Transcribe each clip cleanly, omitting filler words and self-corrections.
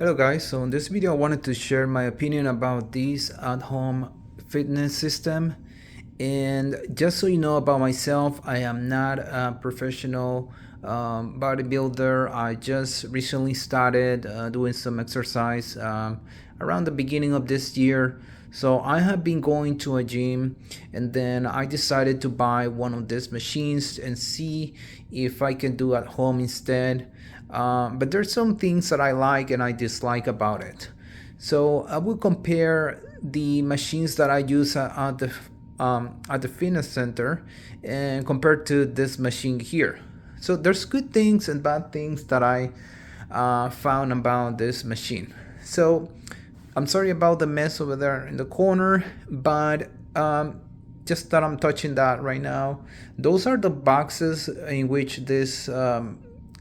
Hello guys, so in this video I wanted to share my opinion about this at-home fitness system. And just so you know about myself, I am not a professional bodybuilder. I just recently started doing some exercise around the beginning of this year. So I have been going to a gym, and then I decided to buy one of these machines and see if I can do at home instead. But there's some things that I like and I dislike about it. So I will compare the machines that I use at the fitness center and compared to this machine here. So there's good things and bad things that I found about this machine. So I'm sorry about the mess over there in the corner, but just that I'm touching that right now. Those are the boxes in which this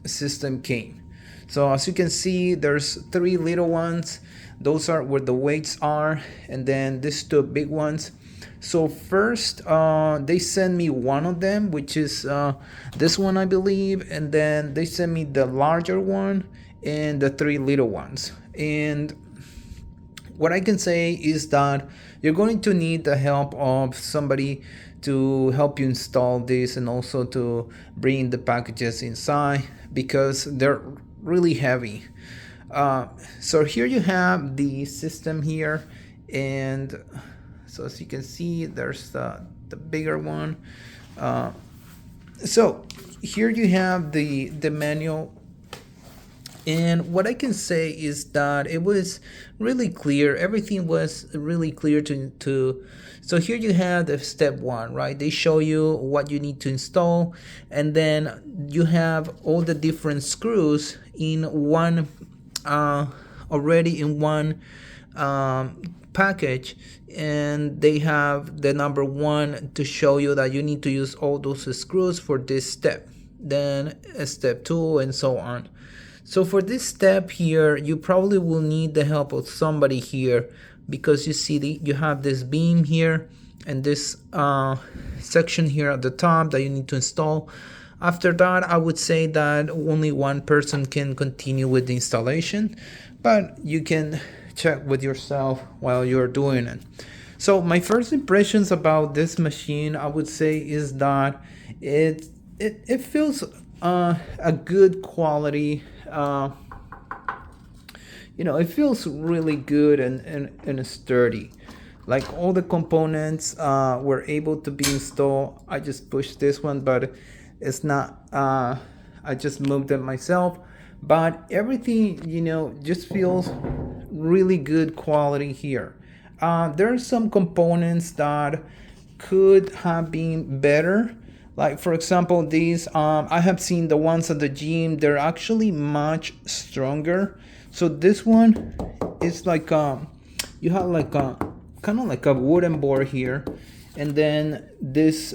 system came. So as you can see, there's three little ones. Those are where the weights are, and then these two big ones. So first, they sent me one of them, which is this one, I believe, and then they sent me the larger one and the three little ones. And what I can say is that you're going to need the help of somebody to help you install this and also to bring the packages inside because they're really heavy. So here you have the system here, and so as you can see, there's the bigger one. So here you have the manual. And what I can say is that it was really clear. Everything was really clear to. So here you have the step one, right? They show you what you need to install, and then you have all the different screws in one, already in one package, and they have the number one to show you that you need to use all those screws for this step, then step two, and so on. So for this step here, you probably will need the help of somebody here because you see you have this beam here and this section here at the top that you need to install. After that, I would say that only one person can continue with the installation, but you can check with yourself while you're doing it. So my first impressions about this machine, I would say, is that it feels a good quality. It feels really good and sturdy. Like all the components were able to be installed. I just pushed this one, but it's not. I just moved it myself. But everything, just feels really good quality here. There are some components that could have been better. Like for example, these I have seen the ones at the gym. They're actually much stronger. So this one is like you have like a kind of like a wooden board here, and then this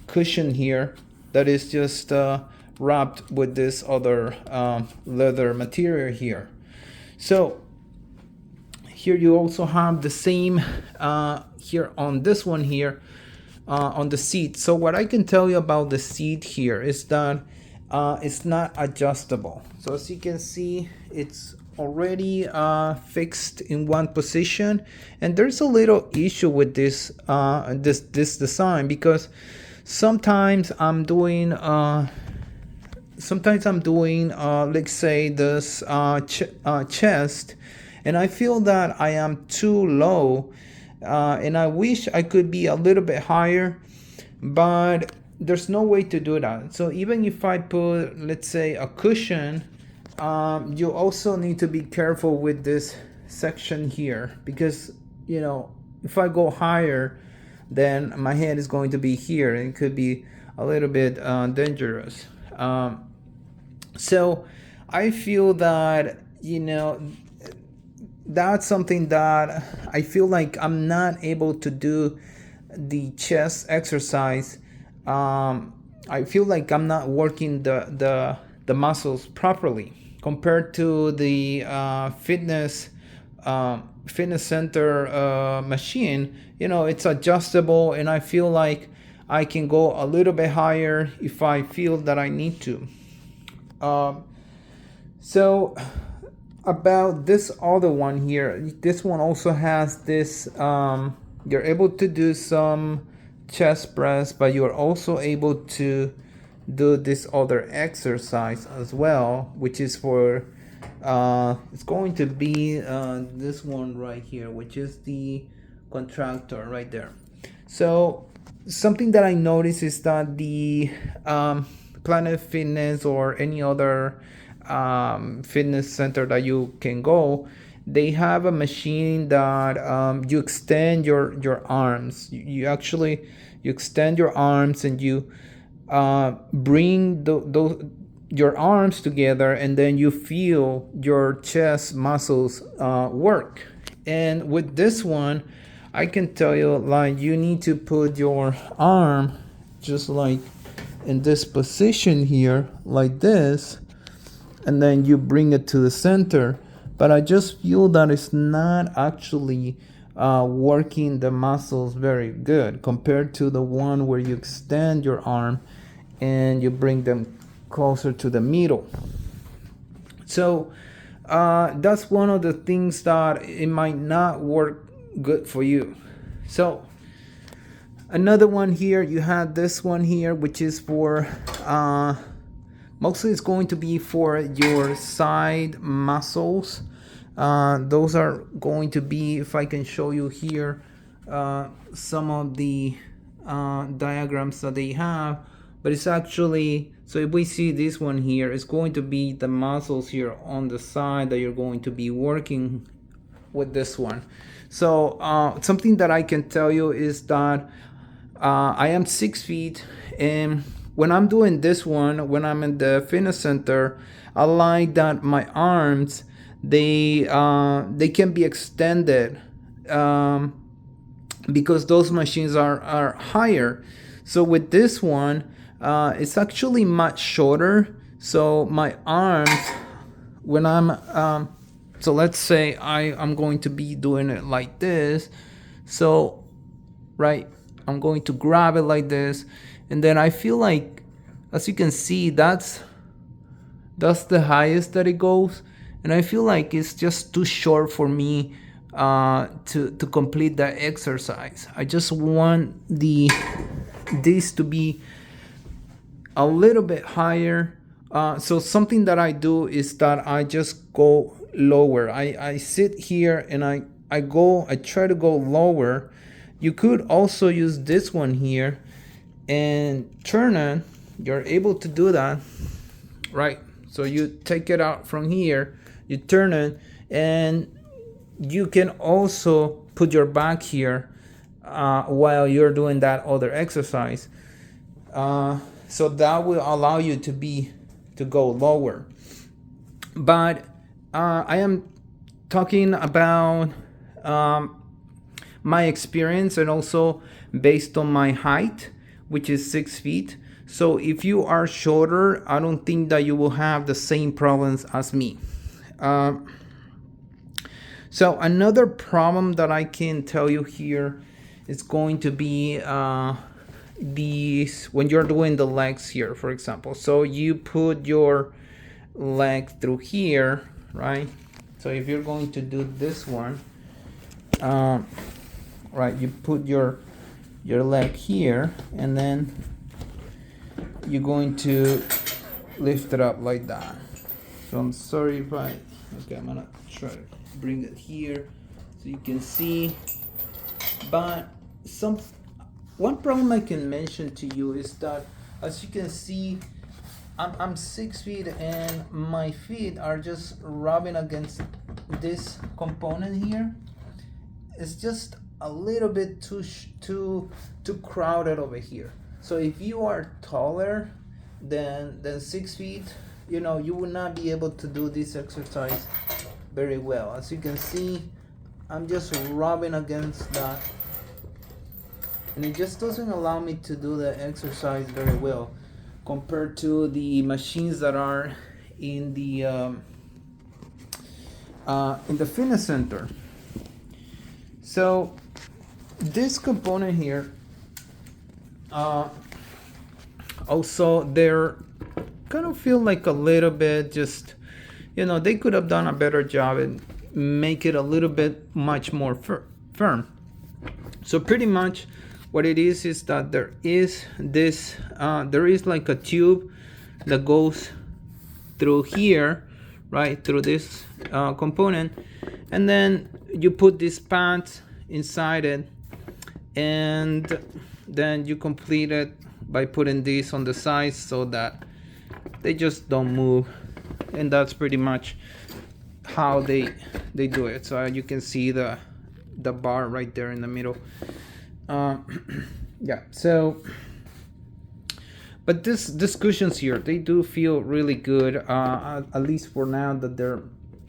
cushion here that is just wrapped with this other leather material here. So here you also have the same here on this one here. On the seat. So what I can tell you about the seat here is that it's not adjustable. So as you can see, it's already fixed in one position, and there's a little issue with this design because sometimes I'm doing let's say this chest, and I feel that I am too low. And I wish I could be a little bit higher, but there's no way to do that. So even if I put, let's say, a cushion, you also need to be careful with this section here because, if I go higher, then my head is going to be here and it could be a little bit dangerous. So I feel that, that's something that I feel like I'm not able to do the chest exercise. I feel like I'm not working the muscles properly compared to the fitness center machine. It's adjustable, and I feel like I can go a little bit higher if I feel that I need to. So about this other one here, this one also has this, you're able to do some chest press, but you're also able to do this other exercise as well, which is for it's going to be this one right here, which is the contractor right there. So something that I noticed is that the Planet Fitness or any other fitness center that you can go, they have a machine that you extend your arms. You actually you extend your arms and you bring those your arms together, and then you feel your chest muscles work. And with this one, I can tell you, like, you need to put your arm just like in this position here, like this, and then you bring it to the center. But I just feel that it's not actually working the muscles very good compared to the one where you extend your arm and you bring them closer to the middle. So that's one of the things that it might not work good for you. So another one here, you have this one here, which is for mostly it's going to be for your side muscles. Those are going to be, if I can show you here, some of the diagrams that they have. But it's actually, so if we see this one here, it's going to be the muscles here on the side that you're going to be working with this one. So something that I can tell you is that I am 6 feet, and when I'm doing this one, when I'm in the fitness center, I like that my arms, they can be extended because those machines are higher. So with this one, it's actually much shorter. So my arms, when I'm so let's say I'm going to be doing it like this. So right, I'm going to grab it like this, and then I feel like, as you can see, that's the highest that it goes, and I feel like it's just too short for me to complete that exercise. I just want this to be a little bit higher. So something that I do is that I just go lower. I sit here and I try to go lower. You could also use this one here and turn it. You're able to do that, right? So you take it out from here, you turn it, and you can also put your back here while you're doing that other exercise. So that will allow you to go lower. But I am talking about my experience, and also based on my height, which is 6 feet. So if you are shorter, I don't think that you will have the same problems as me. So another problem that I can tell you here is going to be these, when you're doing the legs here, for example. So you put your leg through here, right? So if you're going to do this one, right, you put your leg here, and then you're going to lift it up like that. So I'm sorry if okay, I'm gonna try to bring it here so you can see. But one problem I can mention to you is that, as you can see, I'm 6 feet and my feet are just rubbing against this component here. It's just a little bit too crowded over here. So if you are taller than 6 feet, you know, you will not be able to do this exercise very well. As you can see, I'm just rubbing against that, and it just doesn't allow me to do the exercise very well compared to the machines that are in the fitness center. So this component here, also they're kind of feel like a little bit just you know, they could have done a better job and make it a little bit much more firm. So pretty much what it is that there is this there is like a tube that goes through here, right, through this component, and then you put these pads inside it, and then you complete it by putting these on the sides so that they just don't move. And that's pretty much how they do it. So you can see the bar right there in the middle. Yeah, so but this cushions here, they do feel really good, at least for now that they're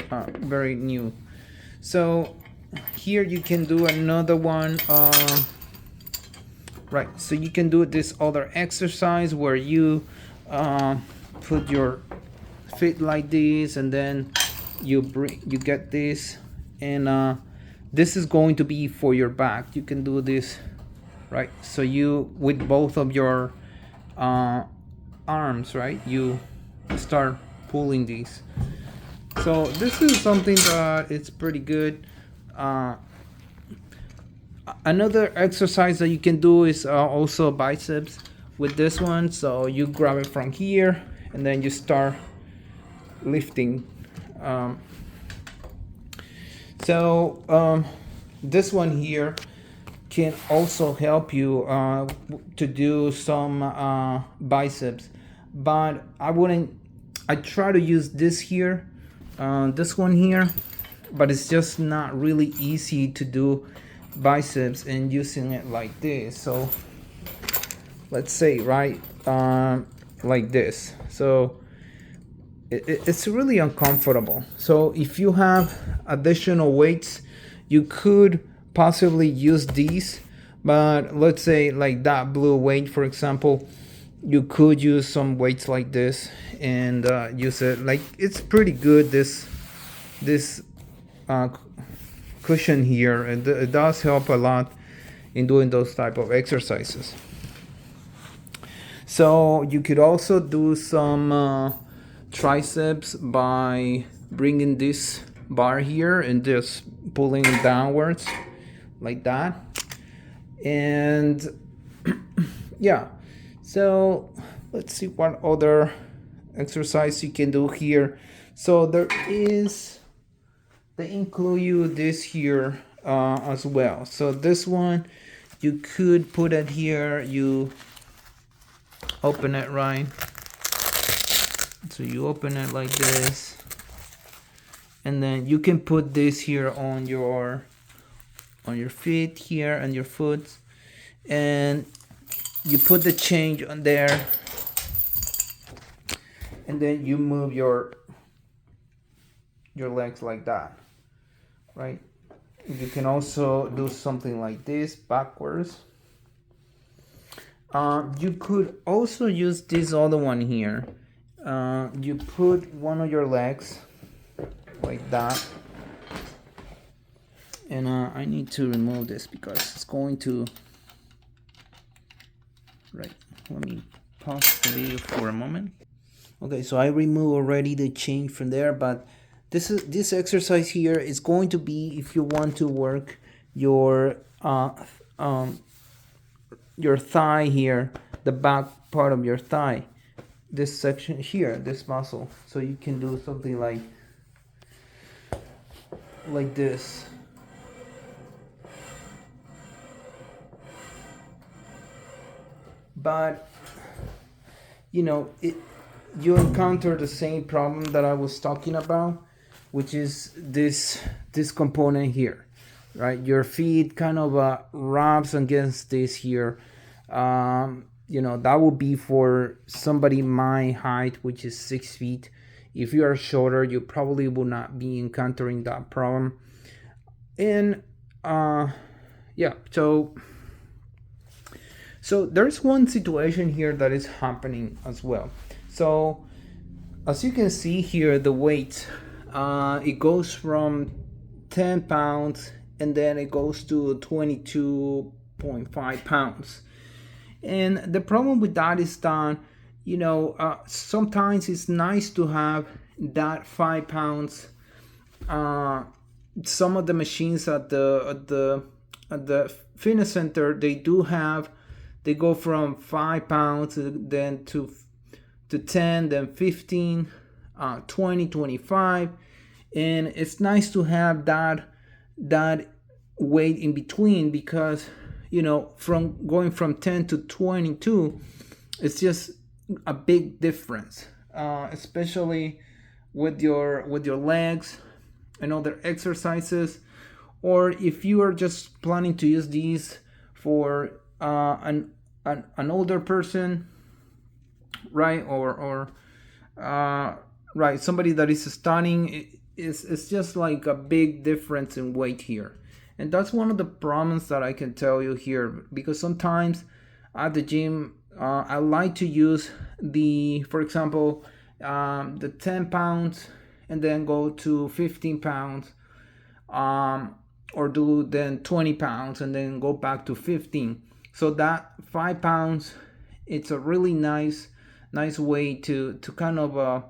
very new. So here you can do another one, right, so you can do this other exercise where you put your feet like this, and then you get this, and this is going to be for your back. You can do this, right, so you with both of your arms, right, you start pulling these. So this is something that it's pretty good. Another exercise that you can do is also biceps with this one. So you grab it from here and then you start lifting. This one here can also help you to do some biceps, but I try to use this here, this one here, but it's just not really easy to do biceps and using it like this. So let's say, right, like this. So it's really uncomfortable. So if you have additional weights, you could possibly use these, but let's say like that blue weight, for example, you could use some weights like this and use it. Like, it's pretty good, this cushion here, and it does help a lot in doing those type of exercises. So you could also do some triceps by bringing this bar here and just pulling it downwards like that. And yeah, so let's see what other exercise you can do here. So they include this here as well. So this one, you could put it here, you open it, right, so you open it like this, and then you can put this here on your feet here and your foot, and you put the change on there, and then you move your legs like that, right? You can also do something like this backwards. You could also use this other one here. You put one of your legs like that, and I need to remove this because it's going to, right, let me pause the video for a moment. Okay, so I removed already the change from there, but this exercise here is going to be if you want to work your thigh here, the back part of your thigh, this section here, this muscle. So you can do something like this. But you know, you encounter the same problem that I was talking about, which is this component here, right? Your feet kind of rubs against this here. You know, that would be for somebody my height, which is 6 feet. If you are shorter, you probably will not be encountering that problem. And yeah, so there's one situation here that is happening as well. So as you can see here, the weight, it goes from 10 pounds and then it goes to 22.5 pounds. And the problem with that is that, you know, sometimes it's nice to have that 5 pounds. Some of the machines at the fitness center, they go from 5 pounds, then to 10, then 15, 20, 25, and it's nice to have that weight in between, because from going from 10 to 22, it's just a big difference, especially with your legs and other exercises, or if you are just planning to use these for an older person, right, or right, somebody that is starting. It's just like a big difference in weight here, and that's one of the problems that I can tell you here, because sometimes at the gym, I like to use for example, the 10 pounds, and then go to 15 pounds, or do then 20 pounds and then go back to 15. So that 5 pounds, it's a really nice way to kind of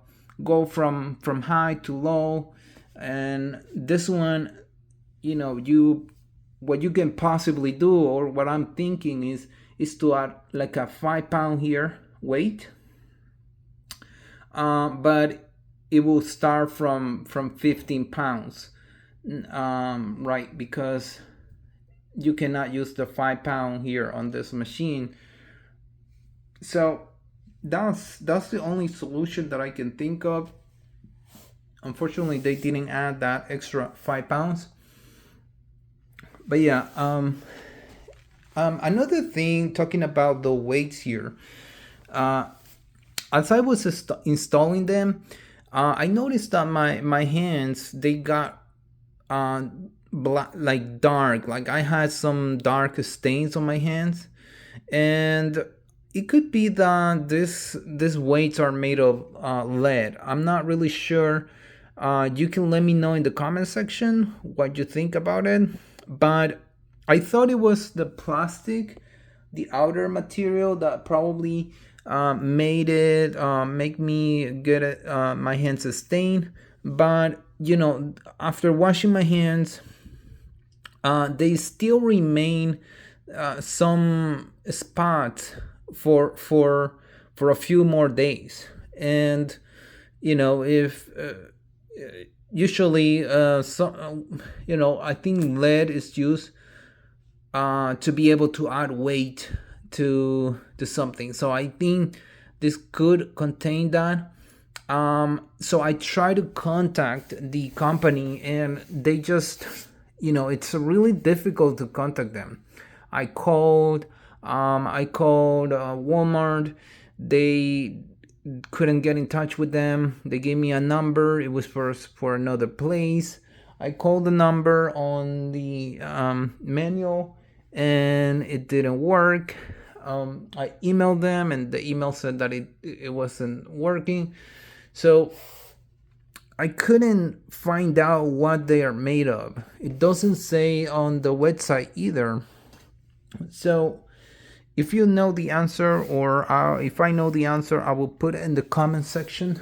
go from high to low. And this one, what you can possibly do, or what I'm thinking is to add like a 5 pound here weight, but it will start from 15 pounds, right, because you cannot use the 5 pound here on this machine. So that's the only solution that I can think of. Unfortunately, they didn't add that extra 5 pounds. But yeah, another thing, talking about the weights here, as I was installing them, I noticed that my hands, they got black, like dark, like I had some dark stains on my hands, and it could be that these weights are made of lead. I'm not really sure. You can let me know in the comment section what you think about it, but I thought it was the plastic, the outer material, that probably made it make me get it, my hands stained. But after washing my hands, they still remain some spots for a few more days. And if usually I think lead is used to be able to add weight to something. So I think this could contain that. So I try to contact the company, and they just, it's really difficult to contact them. I called Walmart. They couldn't get in touch with them. They gave me a number. It was for another place. I called the number on the manual, and it didn't work. I emailed them, and the email said that it wasn't working. So I couldn't find out what they are made of. It doesn't say on the website either. So if you know the answer, or if I know the answer, I will put it in the comment section.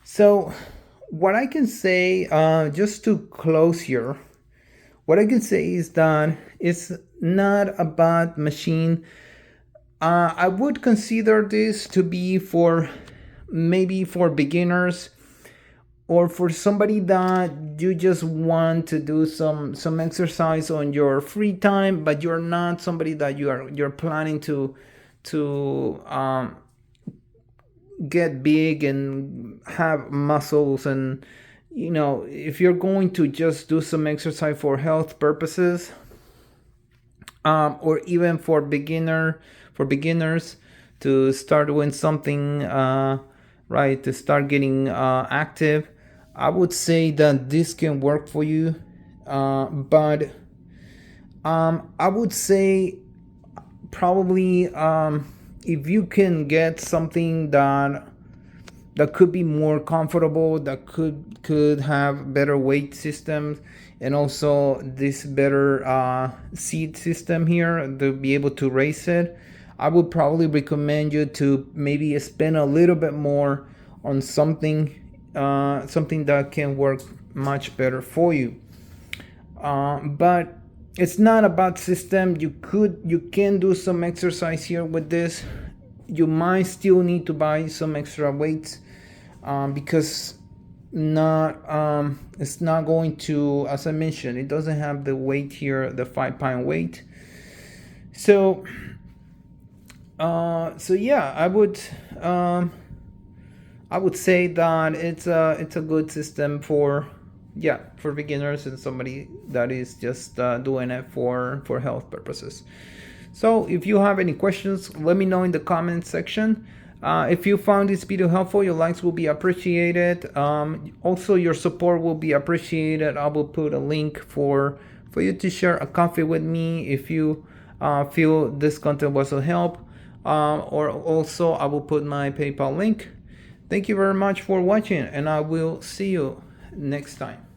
So what I can say, just to close here, what I can say is that it's not a bad machine. I would consider this to be maybe for beginners, or for somebody that you just want to do some exercise on your free time, but you're not somebody that you're planning to get big and have muscles. And if you're going to just do some exercise for health purposes, or even for beginners to start doing something, right, to start getting active, I would say that this can work for you. But I would say probably, if you can get something that could be more comfortable, that could have better weight systems, and also this better seat system here to be able to raise it, I would probably recommend you to maybe spend a little bit more on something something that can work much better for you. But it's not a bad system. You can do some exercise here with this. You might still need to buy some extra weights, because it's not going to, as I mentioned, it doesn't have the weight here, the 5-pound weight. So yeah, I would say that it's a good system for beginners and somebody that is just doing it for health purposes. So if you have any questions, let me know in the comments section. If you found this video helpful, your likes will be appreciated. Also, your support will be appreciated. I will put a link for you to share a coffee with me if you feel this content was a help. Or also, I will put my PayPal link. Thank you very much for watching, and I will see you next time.